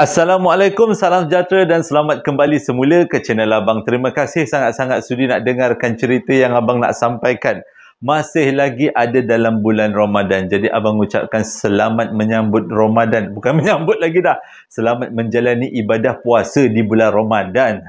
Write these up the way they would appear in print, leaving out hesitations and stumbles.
Assalamualaikum, salam sejahtera dan selamat kembali semula ke channel Abang. Terima kasih sangat-sangat sudi nak dengarkan cerita yang Abang nak sampaikan. Masih lagi ada dalam bulan Ramadan. Jadi Abang ucapkan selamat menyambut Ramadan. Bukan menyambut lagi dah. Selamat menjalani ibadah puasa di bulan Ramadan.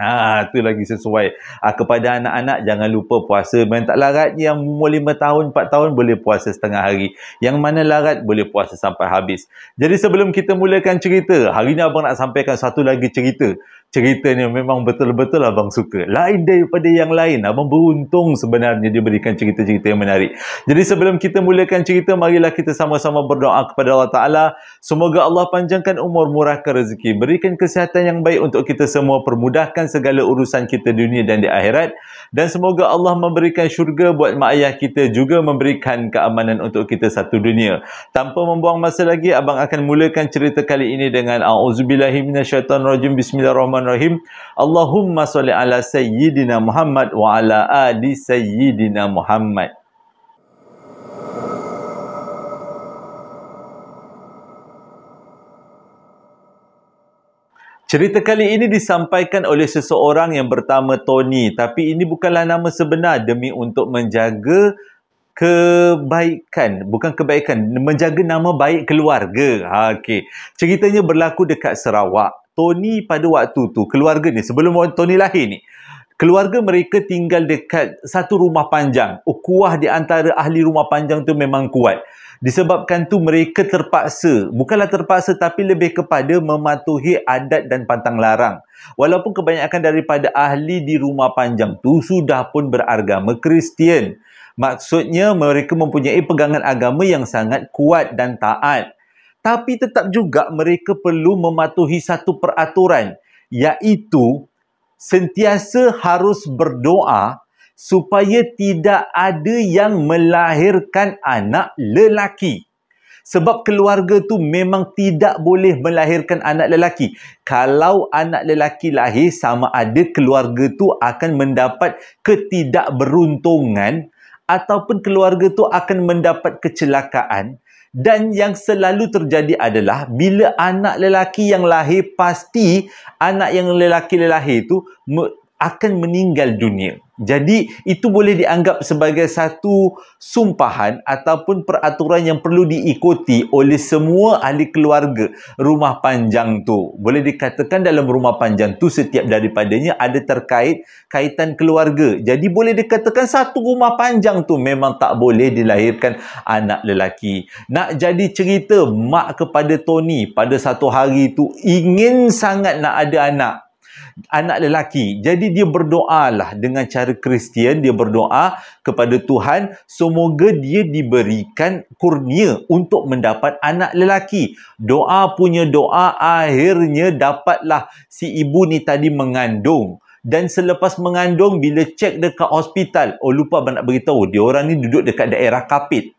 Itu lagi sesuai. Kepada anak-anak, jangan lupa puasa. Memang tak larat, yang umur 5 tahun, 4 tahun boleh puasa setengah hari. Yang mana larat boleh puasa sampai habis. Jadi sebelum kita mulakan cerita, hari ni Abang nak sampaikan satu lagi cerita. Cerita ni memang betul-betul Abang suka. Lain daripada yang lain. Abang beruntung sebenarnya diberikan cerita-cerita yang menarik. Jadi sebelum kita mulakan cerita, marilah kita sama-sama berdoa kepada Allah Ta'ala. Semoga Allah panjangkan umur, murahkan rezeki, berikan kesihatan yang baik untuk kita semua, permudahkan segala urusan kita dunia dan di akhirat. Dan semoga Allah memberikan syurga buat mak ayah kita, juga memberikan keamanan untuk kita satu dunia. Tanpa membuang masa lagi, Abang akan mulakan cerita kali ini dengan A'udzubillahi minasyaitanirrajim. Bismillahirrahmanirrahim. Allahumma sholli ala sayyidina Muhammad wa ala ali sayyidina Muhammad. Cerita kali ini disampaikan oleh seseorang yang bernama Tony. Tapi ini bukanlah nama sebenar, demi untuk menjaga kebaikan. Bukan kebaikan, menjaga nama baik keluarga. Okey. Ceritanya berlaku dekat Sarawak. Tony pada waktu tu, keluarga ni, sebelum Tony lahir ni, keluarga mereka tinggal dekat satu rumah panjang. Ukhuwah di antara ahli rumah panjang tu memang kuat. Disebabkan tu mereka terpaksa, bukanlah terpaksa tapi lebih kepada mematuhi adat dan pantang larang. Walaupun kebanyakan daripada ahli di rumah panjang tu sudah pun beragama Kristian. Maksudnya mereka mempunyai pegangan agama yang sangat kuat dan taat. Tapi tetap juga mereka perlu mematuhi satu peraturan, iaitu sentiasa harus berdoa supaya tidak ada yang melahirkan anak lelaki. Sebab keluarga tu memang tidak boleh melahirkan anak lelaki. Kalau anak lelaki lahir, sama ada keluarga tu akan mendapat ketidakberuntungan ataupun keluarga tu akan mendapat kecelakaan. Dan yang selalu terjadi adalah bila anak lelaki yang lahir, pasti anak yang lelaki lahir tu akan meninggal dunia. Jadi itu boleh dianggap sebagai satu sumpahan ataupun peraturan yang perlu diikuti oleh semua ahli keluarga rumah panjang tu. Boleh dikatakan dalam rumah panjang tu setiap daripadanya ada kaitan keluarga. Jadi boleh dikatakan satu rumah panjang tu memang tak boleh dilahirkan anak lelaki. Nak jadi cerita, mak kepada Tony pada satu hari tu ingin sangat nak ada anak lelaki. Jadi dia berdoalah dengan cara Kristian. Dia berdoa kepada Tuhan semoga dia diberikan kurnia untuk mendapat anak lelaki. Doa punya doa, akhirnya dapatlah si ibu ni tadi mengandung. Dan selepas mengandung, bila cek dekat hospital, lupa abang nak beritahu, dia orang ni duduk dekat daerah Kapit.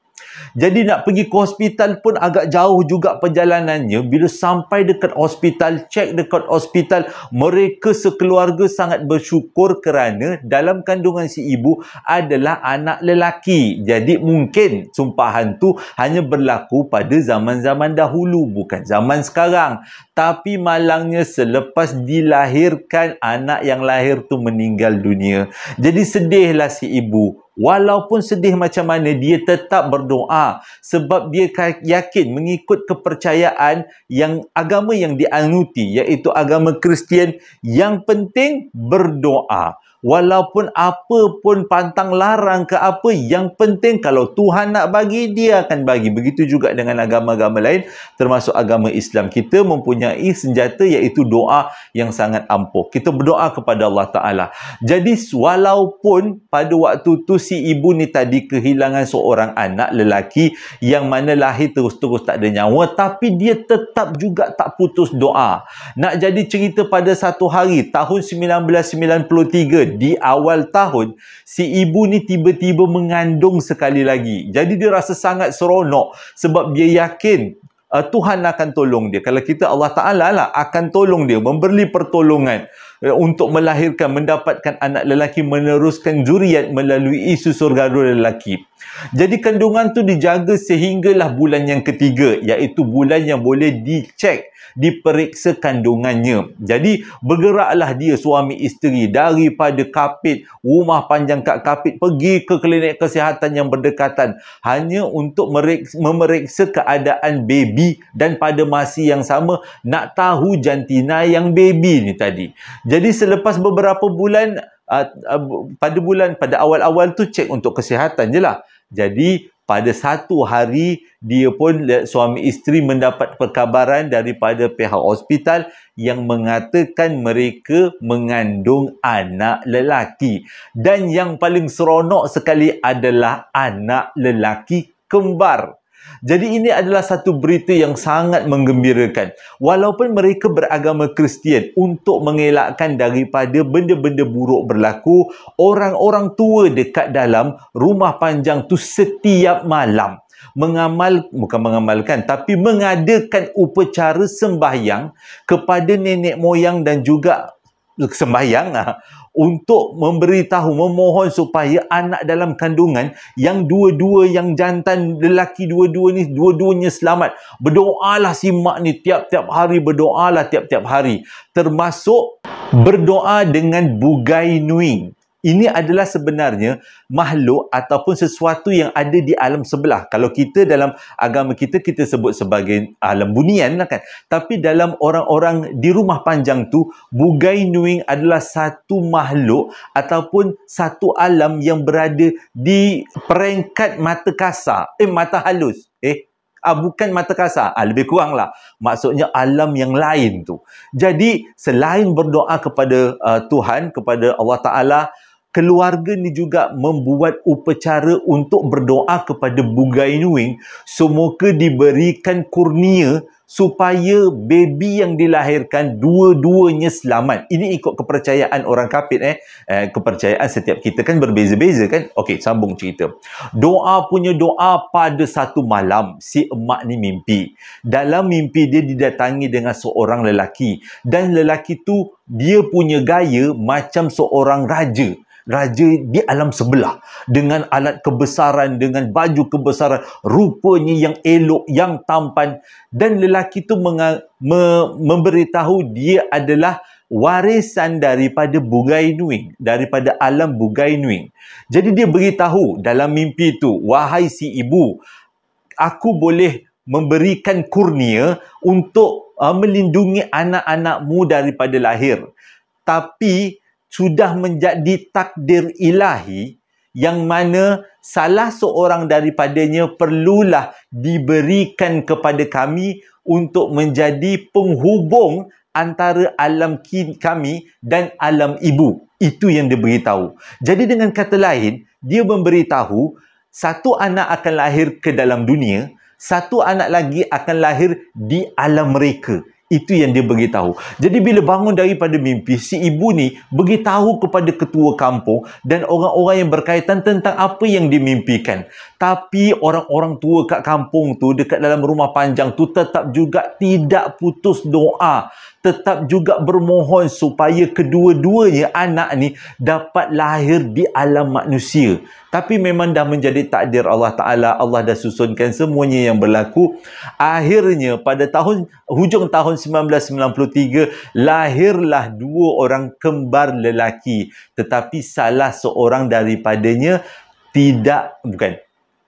Jadi nak pergi ke hospital pun agak jauh juga perjalanannya. Bila sampai dekat hospital, cek dekat hospital, mereka sekeluarga sangat bersyukur kerana dalam kandungan si ibu adalah anak lelaki. Jadi mungkin sumpahan tu hanya berlaku pada zaman-zaman dahulu, bukan zaman sekarang. Tapi malangnya selepas dilahirkan, anak yang lahir tu meninggal dunia. Jadi sedihlah si ibu. Walaupun sedih macam mana, dia tetap berdoa sebab dia yakin mengikut kepercayaan yang agama yang dianuti, iaitu agama Kristian. Yang penting berdoa. Walaupun apa pun pantang larang ke apa, yang penting kalau Tuhan nak bagi, dia akan bagi. Begitu juga dengan agama-agama lain, termasuk agama Islam. Kita mempunyai senjata iaitu doa yang sangat ampuh. Kita berdoa kepada Allah Ta'ala. Jadi walaupun pada waktu tu si ibu ni tadi kehilangan seorang anak lelaki yang mana lahir terus-terus tak ada nyawa, tapi dia tetap juga tak putus doa. Nak jadi cerita, pada satu hari tahun 1993, di awal tahun, si ibu ni tiba-tiba mengandung sekali lagi. Jadi dia rasa sangat seronok sebab dia yakin Tuhan akan tolong dia. Kalau kita, Allah Ta'ala lah akan tolong dia, memberi pertolongan untuk melahirkan, mendapatkan anak lelaki, meneruskan zuriat melalui susu garura lelaki. Jadi kandungan tu dijaga sehinggalah bulan yang ketiga, iaitu bulan yang boleh dicek, diperiksa kandungannya. Jadi bergeraklah dia suami isteri daripada Kapit, rumah panjang kat Kapit, pergi ke klinik kesihatan yang berdekatan hanya untuk memeriksa keadaan baby, dan pada masa yang sama nak tahu jantina yang baby ni tadi. Jadi selepas beberapa bulan, pada awal-awal tu cek untuk kesihatan je lah. Jadi pada satu hari, dia pun, suami isteri, mendapat perkabaran daripada pihak hospital yang mengatakan mereka mengandung anak lelaki. Dan yang paling seronok sekali adalah anak lelaki kembar. Jadi ini adalah satu berita yang sangat menggembirakan. Walaupun mereka beragama Kristian, untuk mengelakkan daripada benda-benda buruk berlaku, orang-orang tua dekat dalam rumah panjang tu setiap malam bukan mengamalkan, tapi mengadakan upacara sembahyang kepada nenek moyang dan juga sembahyang untuk memberitahu, memohon supaya anak dalam kandungan yang dua-dua, yang jantan lelaki dua-dua ni, dua-duanya selamat. Berdoalah si mak ni tiap-tiap hari, berdoalah tiap-tiap hari. Termasuk berdoa dengan bugai nuing. Ini adalah sebenarnya makhluk ataupun sesuatu yang ada di alam sebelah. Kalau kita dalam agama kita, kita sebut sebagai alam bunian lah kan. Tapi dalam orang-orang di rumah panjang tu, bugai nuing adalah satu makhluk ataupun satu alam yang berada di peringkat mata kasar. Mata halus. Bukan mata kasar. Lebih kurang lah. Maksudnya alam yang lain tu. Jadi selain berdoa kepada Tuhan, kepada Allah Ta'ala, keluarga ni juga membuat upacara untuk berdoa kepada bugai nuing, semoga diberikan kurnia supaya baby yang dilahirkan dua-duanya selamat. Ini ikut kepercayaan orang Kapit. Kepercayaan setiap kita kan berbeza-beza kan. Okey, sambung cerita. Doa punya doa, pada satu malam si emak ni mimpi. Dalam mimpi dia didatangi dengan seorang lelaki, dan lelaki tu dia punya gaya macam seorang raja di alam sebelah, dengan alat kebesaran, dengan baju kebesaran, rupanya yang elok, yang tampan. Dan lelaki tu memberitahu dia adalah warisan daripada bugai nuing, daripada alam bugai nuing. Jadi dia beritahu dalam mimpi tu, wahai si ibu, aku boleh memberikan kurnia untuk melindungi anak-anakmu daripada lahir, tapi sudah menjadi takdir ilahi yang mana salah seorang daripadanya perlulah diberikan kepada kami untuk menjadi penghubung antara alam kami dan alam ibu. Itu yang dia beritahu. Jadi dengan kata lain, dia memberitahu satu anak akan lahir ke dalam dunia, satu anak lagi akan lahir di alam mereka. Itu yang dia beritahu. Jadi bila bangun daripada mimpi, si ibu ni beritahu kepada ketua kampung dan orang-orang yang berkaitan tentang apa yang dimimpikan. Tapi orang-orang tua kat kampung tu, dekat dalam rumah panjang tu, tetap juga tidak putus doa. Tetap juga bermohon supaya kedua-duanya anak ni dapat lahir di alam manusia. Tapi memang dah menjadi takdir Allah Ta'ala. Allah dah susunkan semuanya yang berlaku. Akhirnya pada hujung tahun 1993, lahirlah dua orang kembar lelaki. Tetapi salah seorang daripadanya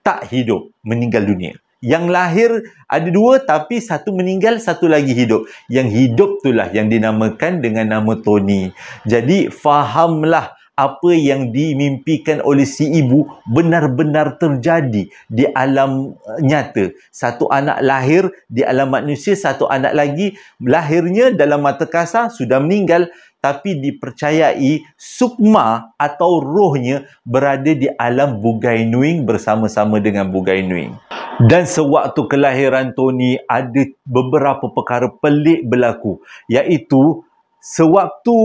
tak hidup, meninggal dunia. Yang lahir ada dua, tapi satu meninggal, satu lagi hidup. Yang hidup itulah yang dinamakan dengan nama Tony. Jadi fahamlah apa yang dimimpikan oleh si ibu benar-benar terjadi di alam nyata. Satu anak lahir di alam manusia, satu anak lagi lahirnya dalam mata kasar sudah meninggal, tapi dipercayai sukma atau rohnya berada di alam bugai nuing bersama-sama dengan bugai nuing. Dan sewaktu kelahiran Tony, ada beberapa perkara pelik berlaku, iaitu sewaktu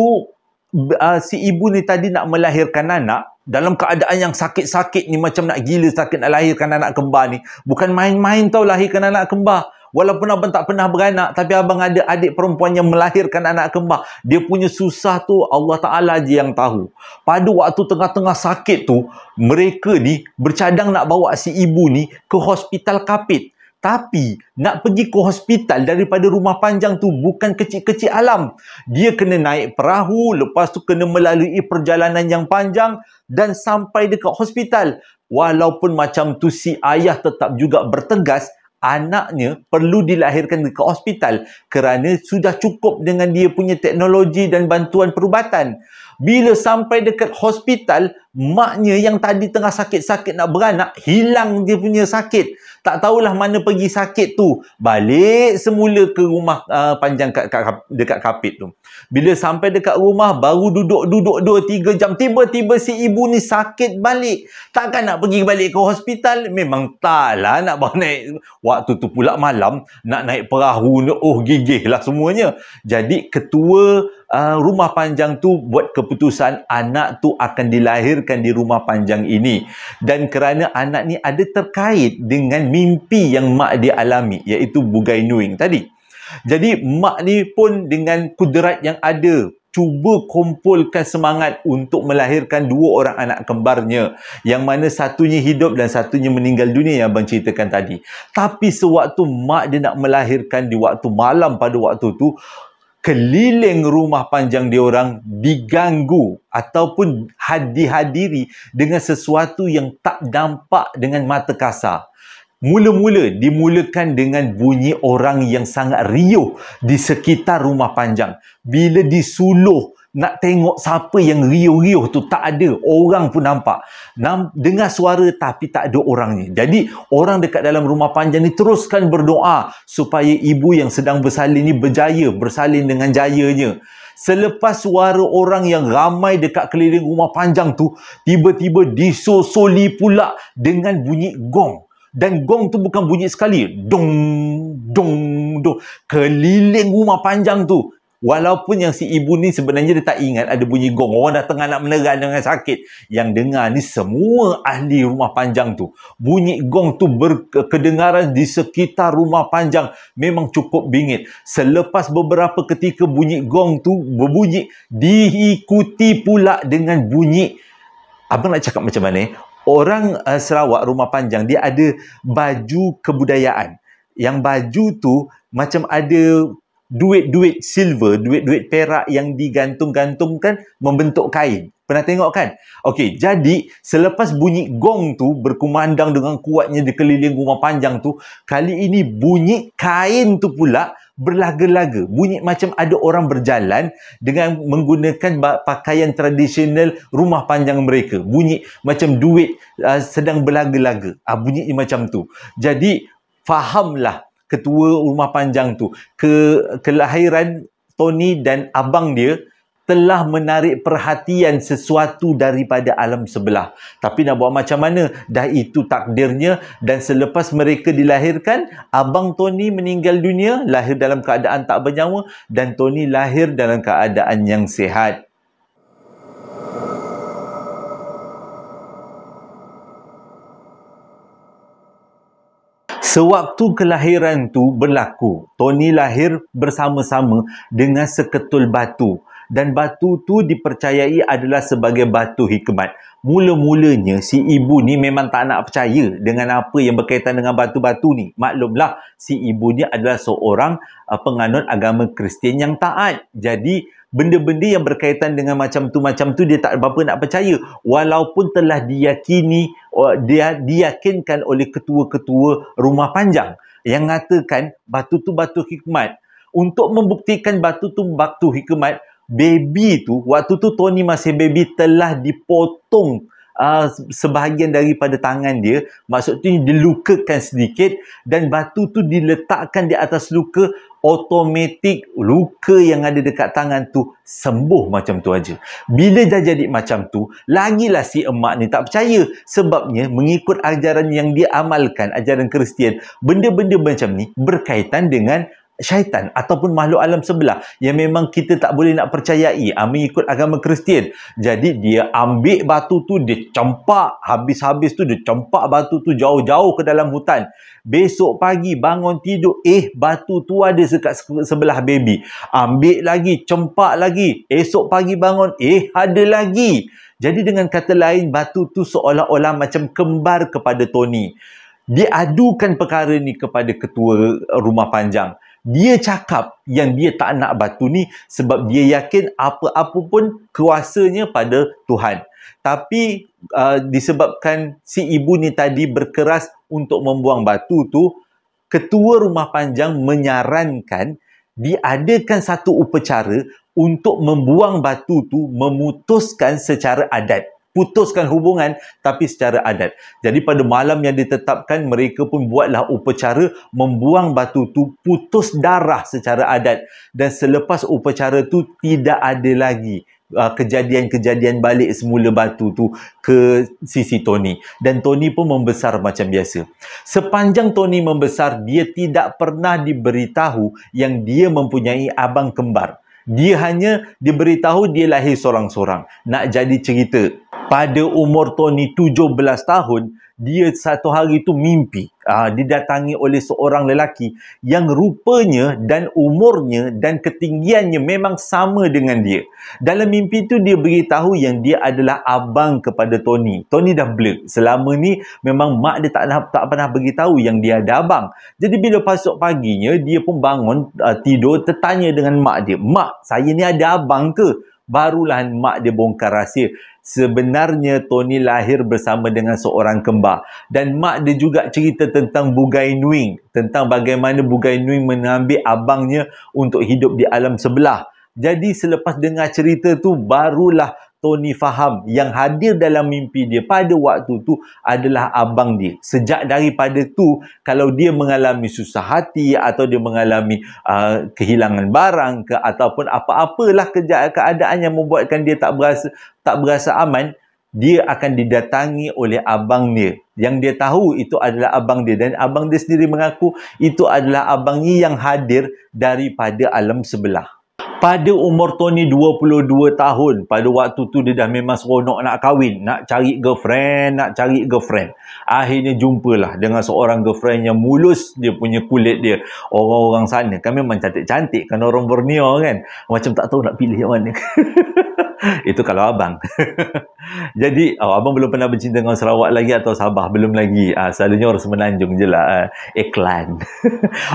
si ibu ni tadi nak melahirkan anak, dalam keadaan yang sakit-sakit ni, macam nak gila sakit nak lahirkan anak kembar ni. Bukan main-main tau lahirkan anak kembar. walaupun abang tak pernah beranak, tapi abang ada adik perempuan yang melahirkan anak kembar. Dia punya susah tu Allah Ta'ala je yang tahu. Pada waktu tengah-tengah sakit tu, mereka ni bercadang nak bawa si ibu ni ke hospital Kapit. Tapi nak pergi ke hospital daripada Rumah Panjang tu bukan kecil-kecil alam. Dia kena naik perahu, lepas tu kena melalui perjalanan yang panjang dan sampai dekat hospital. Walaupun macam tu si ayah tetap juga bertegas, anaknya perlu dilahirkan dekat hospital kerana sudah cukup dengan dia punya teknologi dan bantuan perubatan. Bila sampai dekat hospital, maknya yang tadi tengah sakit-sakit nak beranak, hilang dia punya sakit. Tak tahulah mana pergi sakit tu. Balik semula ke Rumah Panjang dekat Kapit tu. Bila sampai dekat rumah, baru duduk 2-3 jam. Tiba-tiba si ibu ni sakit balik. Takkan nak pergi balik ke hospital? Memang tak lah nak bawa naik. Waktu tu pula malam, nak naik perahu ni, gigih lah semuanya. Jadi ketua Rumah Panjang tu buat keputusan anak tu akan dilahirkan di Rumah Panjang ini. Dan kerana anak ni ada terkait dengan mimpi yang mak dia alami, iaitu Bugai Nuing tadi. Jadi mak ni pun dengan kudrat yang ada, cuba kumpulkan semangat untuk melahirkan 2 orang anak kembarnya, yang mana satunya hidup dan satunya meninggal dunia yang abang ceritakan tadi. Tapi sewaktu mak dia nak melahirkan di waktu malam pada waktu tu, keliling Rumah Panjang diorang diganggu ataupun dihadiri dengan sesuatu yang tak nampak dengan mata kasar. Mula-mula dimulakan dengan bunyi orang yang sangat riuh di sekitar Rumah Panjang. Bila disuluh nak tengok siapa yang riuh-riuh tu, tak ada orang pun nampak. Dengar suara tapi tak ada orangnya. Jadi orang dekat dalam Rumah Panjang ni teruskan berdoa supaya ibu yang sedang bersalin ni berjaya bersalin dengan jayanya. Selepas suara orang yang ramai dekat keliling Rumah Panjang tu tiba-tiba disusuli pula dengan bunyi gong. Dan gong tu bukan bunyi sekali, dong, dong, dong, keliling Rumah Panjang tu. Walaupun yang si ibu ni sebenarnya dia tak ingat ada bunyi gong, orang dah tengah nak meneran dengan sakit. Yang dengar ni semua ahli Rumah Panjang tu. Bunyi gong tu berkedengaran di sekitar Rumah Panjang, memang cukup bingit. Selepas beberapa ketika bunyi gong tu berbunyi, diikuti pula dengan bunyi, abang nak cakap macam mana? Orang Sarawak, Rumah Panjang, dia ada baju kebudayaan. Yang baju tu macam ada duit-duit silver, duit-duit perak yang digantung-gantungkan membentuk kain. Pernah tengok kan? Okey, jadi selepas bunyi gong tu berkumandang dengan kuatnya di keliling Rumah Panjang tu, kali ini bunyi kain tu pula berlaga-laga. Bunyi macam ada orang berjalan dengan menggunakan pakaian tradisional Rumah Panjang mereka. Bunyi macam duit sedang berlaga-laga. Bunyi macam tu. Jadi fahamlah ketua Rumah Panjang tu, kelahiran Tony dan abang dia telah menarik perhatian sesuatu daripada alam sebelah. Tapi nak buat macam mana? Dah itu takdirnya. Dan selepas mereka dilahirkan, abang Tony meninggal dunia, lahir dalam keadaan tak bernyawa, dan Tony lahir dalam keadaan yang sihat. Sewaktu kelahiran tu berlaku, Tony lahir bersama-sama dengan seketul batu. Dan batu tu dipercayai adalah sebagai batu hikmat. Mula-mulanya si ibu ni memang tak nak percaya dengan apa yang berkaitan dengan batu-batu ni. Maklumlah, si ibu ni adalah seorang penganut agama Kristian yang taat. Jadi benda-benda yang berkaitan dengan macam tu dia tak berapa nak percaya. Walaupun telah diyakini, diyakinkan oleh ketua-ketua Rumah Panjang yang mengatakan batu tu batu hikmat. Untuk membuktikan batu tu batu hikmat, baby tu, waktu tu Tony masih baby, telah dipotong sebahagian daripada tangan dia. Maksudnya dilukakan sedikit dan batu tu diletakkan di atas luka. Automatik luka yang ada dekat tangan tu sembuh macam tu aja. Bila dah jadi macam tu, lagilah si emak ni tak percaya. Sebabnya mengikut ajaran yang dia amalkan, ajaran Kristian, benda-benda macam ni berkaitan dengan syaitan ataupun makhluk alam sebelah yang memang kita tak boleh nak percayai, mengikut agama Kristian. Jadi dia ambil batu tu, dia campak, habis-habis tu dia campak batu tu jauh-jauh ke dalam hutan. Besok pagi bangun tidur, batu tu ada dekat sebelah baby. Ambil lagi, campak lagi. Esok pagi bangun, ada lagi. Jadi dengan kata lain, batu tu seolah-olah macam kembar kepada Tony. Dia adukan perkara ni kepada ketua rumah panjang. Dia cakap yang dia tak nak batu ni sebab dia yakin apa-apa pun kuasanya pada Tuhan. Tapi disebabkan si ibu ni tadi berkeras untuk membuang batu tu, ketua rumah panjang menyarankan diadakan satu upacara untuk membuang batu tu, memutuskan secara adat. Putuskan hubungan tapi secara adat. Jadi pada malam yang ditetapkan, mereka pun buatlah upacara membuang batu tu, putus darah secara adat. Dan selepas upacara tu tidak ada lagi kejadian-kejadian balik semula batu tu ke sisi Tony. Dan Tony pun membesar macam biasa. Sepanjang Tony membesar, dia tidak pernah diberitahu yang dia mempunyai abang kembar. Dia hanya diberitahu dia lahir sorang-sorang. Nak jadi cerita, pada umur Tony 17 tahun, dia satu hari tu mimpi didatangi oleh seorang lelaki yang rupanya dan umurnya dan ketinggiannya memang sama dengan dia. Dalam mimpi tu dia beritahu yang dia adalah abang kepada Tony. Tony dah blur. Selama ni memang mak dia tak pernah beritahu yang dia ada abang. Jadi bila pasok paginya, dia pun bangun tidur, tertanya dengan mak dia, "Mak, saya ni ada abang ke?" Barulah mak dia bongkar rahsia. Sebenarnya Tony lahir bersama dengan seorang kembar. Dan mak dia juga cerita tentang Bugai Nuing. Tentang bagaimana Bugai Nuing mengambil abangnya untuk hidup di alam sebelah. Jadi selepas dengar cerita tu, barulah Tony faham yang hadir dalam mimpi dia pada waktu tu adalah abang dia. Sejak daripada tu, kalau dia mengalami susah hati atau dia mengalami kehilangan barang ke ataupun apa-apalah keadaan yang membuatkan dia tak berasa aman, dia akan didatangi oleh abang dia. Yang dia tahu itu adalah abang dia, dan abang dia sendiri mengaku itu adalah abangnya yang hadir daripada alam sebelah. Pada umur Tony 22 tahun, pada waktu tu dia dah memang seronok nak kahwin, nak cari girlfriend. Akhirnya jumpalah dengan seorang girlfriend yang mulus dia punya kulit dia. Orang-orang sana kan memang cantik-cantik kan, orang Borneo kan. Macam tak tahu nak pilih yang mana. Itu kalau abang. Jadi abang belum pernah bercinta dengan Sarawak lagi atau Sabah? Belum lagi. Selalunya orang Semenanjung je lah. Iklan.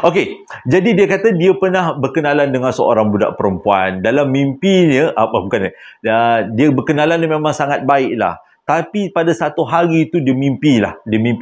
Okey, jadi dia kata dia pernah berkenalan dengan seorang budak perempuan. Dalam mimpinya, dia berkenalan dia memang sangat baik lah. Tapi pada satu hari itu dia mimpi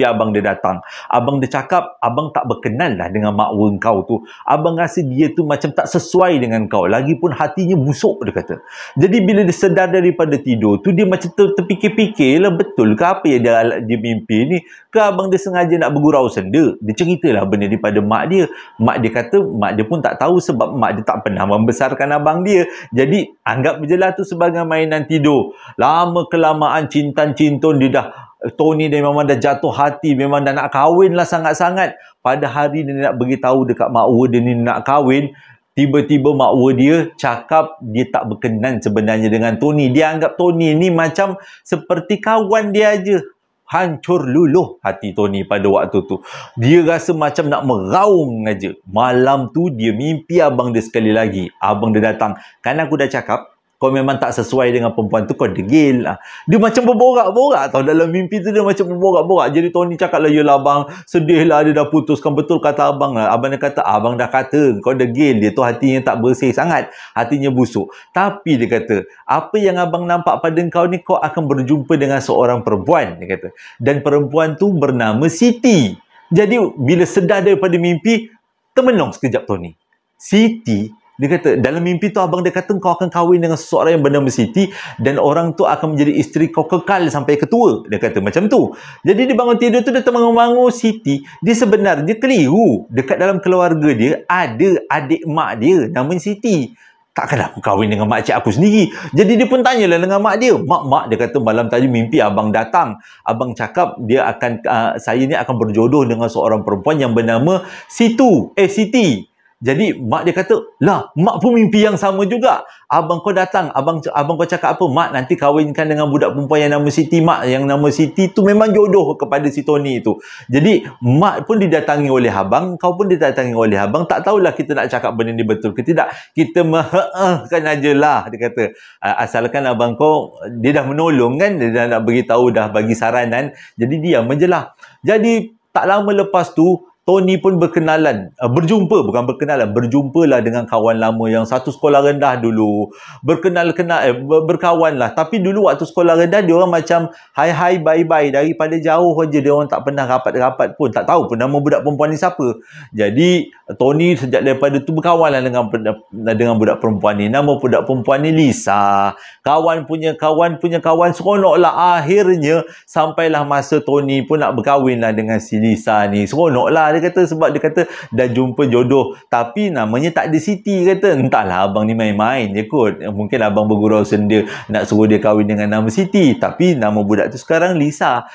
abang dia datang. Abang dia cakap, "Abang tak berkenan lah dengan makwa kau tu. Abang rasa dia tu macam tak sesuai dengan kau. Lagipun hatinya busuk," dia kata. Jadi bila dia sedar daripada tidur tu, dia macam terfikir-fikir lah, betul ke apa yang dia mimpi ni? Ke abang dia sengaja nak bergurau senda? Dia ceritalah benda ni pada mak dia. Mak dia kata mak dia pun tak tahu sebab mak dia tak pernah membesarkan abang dia. Jadi anggap je lah tu sebagai mainan tidur. Lama kelamaan cintan-cintun dia dah, Tony dia memang dah jatuh hati, memang dah nak kahwin lah sangat-sangat. Pada hari dia nak beritahu dekat makwa dia ni nak kahwin, tiba-tiba makwa dia cakap dia tak berkenan sebenarnya dengan Tony. Dia anggap Tony ni macam seperti kawan dia aja. Hancur luluh hati Tony pada waktu tu. Dia rasa macam nak meraung aja. Malam tu dia mimpi abang dia sekali lagi. Abang dia datang, "Kan aku dah cakap, kau memang tak sesuai dengan perempuan tu, kau degil." Dia macam berborak-borak tau. Dalam mimpi tu dia macam berborak-borak. Jadi Tony cakap lah, "Yelah abang, sedih lah dia dah putuskan." "Betul kata abang lah." Abang dia kata, "Abang dah kata kau degil, dia tu hatinya tak bersih sangat, hatinya busuk. Tapi," dia kata, "apa yang abang nampak pada kau ni, kau akan berjumpa dengan seorang perempuan," dia kata. "Dan perempuan tu bernama Siti." Jadi bila sedar daripada mimpi, termenung sekejap Tony. Siti? Dia kata, dalam mimpi tu abang dia kata kau akan kahwin dengan seseorang yang bernama Siti dan orang tu akan menjadi isteri kau kekal sampai ketua. Dia kata macam tu. Jadi dia bangun tidur tu, dia termangu-mangu Siti. Dia sebenarnya keliru. Dekat dalam keluarga dia ada adik mak dia namanya Siti. Takkan aku kahwin dengan makcik aku sendiri. Jadi dia pun tanyalah dengan mak dia. Mak, dia kata malam tadi mimpi abang datang. Abang cakap saya ni akan berjodoh dengan seorang perempuan yang bernama Siti. Jadi mak dia kata, lah mak pun mimpi yang sama juga. Abang kau datang, abang kau cakap apa? Mak nanti kahwinkan dengan budak perempuan yang nama Siti. Mak yang nama Siti tu memang jodoh kepada si Tony tu. Jadi mak pun didatangi oleh abang, kau pun didatangi oleh abang. Tak tahulah kita nak cakap benda ni betul ke tidak. Kita kan aja lah, dia kata. Asalkan abang kau, dia dah menolong kan, dia dah nak beritahu, dah bagi saranan. Jadi diam je lah. Jadi tak lama lepas tu Tony pun berjumpalah dengan kawan lama yang satu sekolah rendah dulu. Berkawan lah. Tapi dulu waktu sekolah rendah, dia orang macam hai bye daripada jauh aja, dia orang tak pernah rapat-rapat pun, tak tahu pun nama budak perempuan ni siapa. Jadi Tony sejak daripada tu berkawan lah dengan budak perempuan ni. Nama budak perempuan ni Lisa. Kawan punya kawan seronok lah. Akhirnya sampailah masa Tony pun nak berkahwin lah dengan si Lisa ni. Seronok lah dia kata, sebab dia kata dah jumpa jodoh tapi namanya tak ada Siti. Kata entahlah abang ni main-main je kot, mungkin abang bergurau senda nak suruh dia kahwin dengan nama Siti, tapi nama budak tu sekarang Lisa.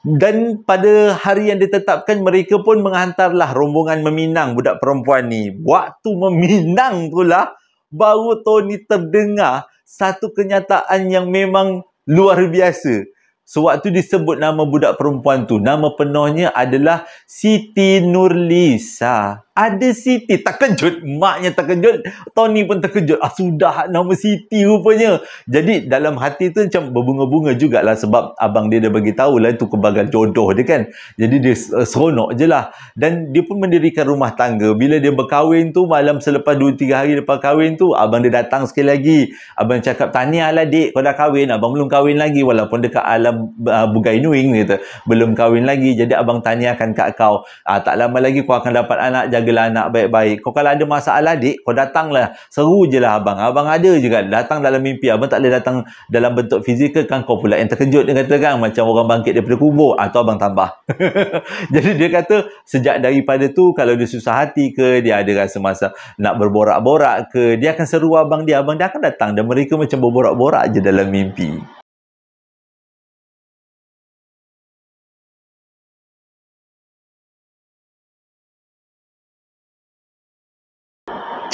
Dan pada hari yang ditetapkan, mereka pun menghantarlah rombongan meminang budak perempuan ni. Waktu meminang tu lah baru Tony terdengar satu kenyataan yang memang luar biasa. Sewaktu disebut nama budak perempuan tu, nama penuhnya adalah Siti Nurlisa. Ada Siti. Terkejut. Maknya terkejut. Tony pun terkejut. Sudah nama Siti rupanya. Jadi dalam hati tu macam berbunga-bunga jugalah, sebab abang dia dah bagi tahu lah itu kebagal jodoh dia kan. Jadi dia seronok je lah. Dan dia pun mendirikan rumah tangga. Bila dia berkahwin tu, malam selepas 2-3 hari lepas kahwin tu, abang dia datang sekali lagi. Abang cakap, tahniah lah dik, kau dah kahwin. Abang belum kahwin lagi. Walaupun dekat alam Bugai Nuing kata, belum kahwin lagi. Jadi abang tahniahkan kat kau. Tak lama lagi kau akan dapat anak. Jagalah anak baik-baik. Kau kalau ada masalah dik, kau datanglah. Seru je lah abang. Abang ada juga datang dalam mimpi. Abang tak boleh datang dalam bentuk fizikal kan. Kau pula yang terkejut, dia kata kan. Macam orang bangkit daripada kubur. Atau abang tambah. Jadi dia kata sejak daripada tu, kalau dia susah hati ke, dia ada rasa masa nak berborak-borak ke, dia akan seru abang dia akan datang. Dan mereka macam berborak-borak je dalam mimpi.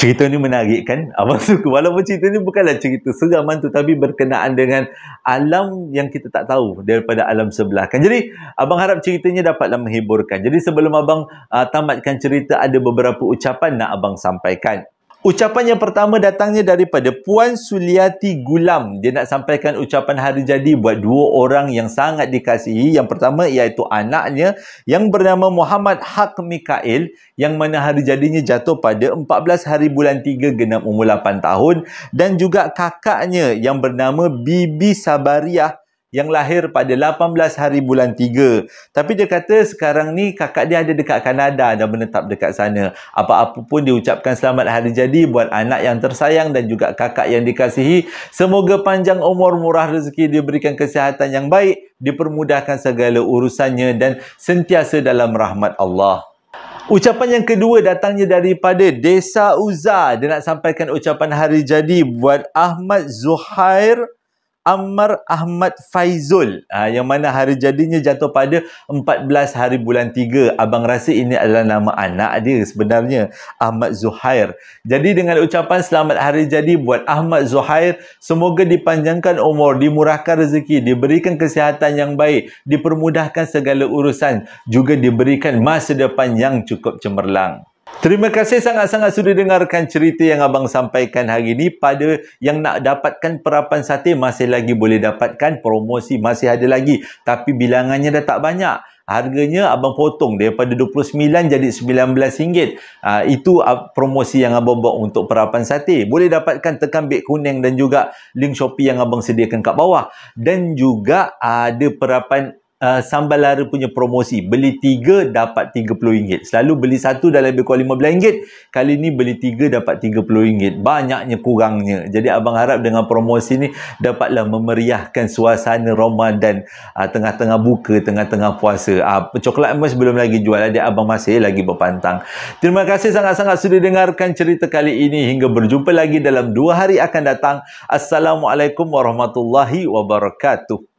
Cerita ni menarik kan? Abang suka. Walaupun cerita ni bukanlah cerita seram hantu, tapi berkenaan dengan alam yang kita tak tahu daripada alam sebelah kan. Jadi abang harap ceritanya dapatlah menghiburkan. Jadi sebelum abang tamatkan cerita, ada beberapa ucapan nak abang sampaikan. Ucapan yang pertama datangnya daripada Puan Suliati Gulam. Dia nak sampaikan ucapan hari jadi buat dua orang yang sangat dikasihi. Yang pertama iaitu anaknya yang bernama Muhammad Haq Mikail, yang mana hari jadinya jatuh pada 14 hari bulan 3 genap umur 8 tahun. Dan juga kakaknya yang bernama Bibi Sabariah, yang lahir pada 18 hari bulan 3. Tapi dia kata sekarang ni kakak dia ada dekat Kanada dan menetap dekat sana. Apa-apa pun diucapkan selamat hari jadi buat anak yang tersayang dan juga kakak yang dikasihi. Semoga panjang umur, murah rezeki, diberikan kesihatan yang baik, dipermudahkan segala urusannya dan sentiasa dalam rahmat Allah. Ucapan yang kedua datangnya daripada Desa Uza. Dia nak sampaikan ucapan hari jadi buat Ahmad Zuhair Ammar Ahmad Faizul, yang mana hari jadinya jatuh pada 14 hari bulan 3. Abang rasa ini adalah nama anak dia sebenarnya, Ahmad Zuhair. Jadi dengan ucapan selamat hari jadi buat Ahmad Zuhair, semoga dipanjangkan umur, dimurahkan rezeki, diberikan kesihatan yang baik, dipermudahkan segala urusan, juga diberikan masa depan yang cukup cemerlang. Terima kasih sangat-sangat sudah dengarkan cerita yang abang sampaikan hari ini. Pada yang nak dapatkan perapan sate, masih lagi boleh dapatkan, promosi masih ada lagi. Tapi bilangannya dah tak banyak. Harganya abang potong daripada RM29 jadi RM19. Itu promosi yang abang buat untuk perapan sate. Boleh dapatkan, tekan beg kuning dan juga link Shopee yang abang sediakan kat bawah. Dan juga ada perapan sambal lara punya promosi. Beli 3 dapat RM30. Selalu beli 1 dah lebih kurang RM15. Kali ni beli 3 dapat RM30. Banyaknya kurangnya. Jadi abang harap dengan promosi ni dapatlah memeriahkan suasana Ramadan, tengah-tengah buka, tengah-tengah puasa. Coklat emas belum lagi jual. Adik abang masih lagi berpantang. Terima kasih sangat-sangat sudah dengarkan cerita kali ini. Hingga berjumpa lagi dalam 2 hari akan datang. Assalamualaikum warahmatullahi wabarakatuh.